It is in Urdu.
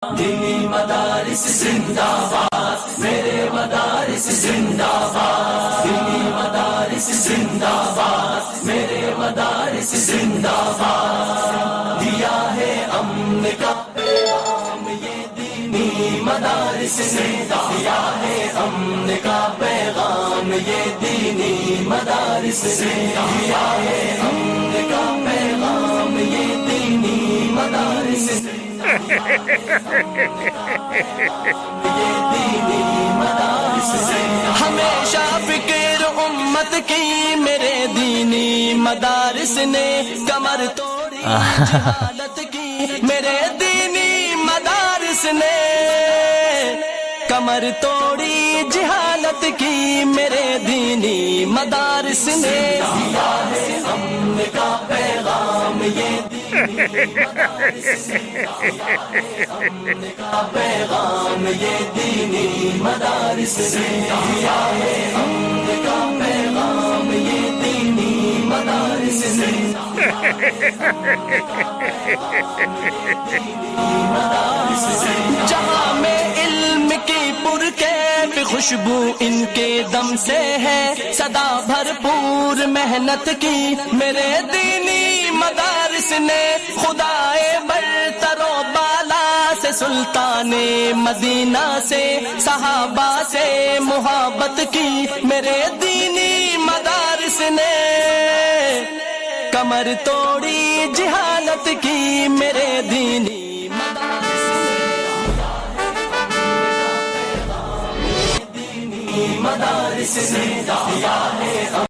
دینی مدارس زندہ باد، میرے مدارس زندہ باد، دینی مدارس زندہ باد، میرے مدارس زندہ باد، دیا ہے امن کا پیغام یہ دینی مدارس نے، دیا ہے امن کا پیغام یہ دینی مدارس نے، دیا ہے امن کا پیغام یہ دینی مدارس نے، ہمیشہ فکر امت کی میرے دینی مدارس نے، کمر توڑی جہالت کی میرے دینی مدارس نے، کمر توڑی جہالت کی میرے دینی مدارس نے، دیا ہے امن کا پیغام یہ امن کا پیغام یہ دینی مدارس نے، دیا ہے امن کا پیغام یہ دینی مدارس نے، جہاں میں علم کی پرکیف خوشبو ان کے دم سے ہے، صدا بھرپور محنت کی میرے دینی مدارس نے، خدائے برتر و بالا سے سلطان مدینہ سے صحابہ سے محبت کی میرے دینی مدارس نے، کمر توڑی جہالت کی میرے دینی مدارس نے، دیا ہے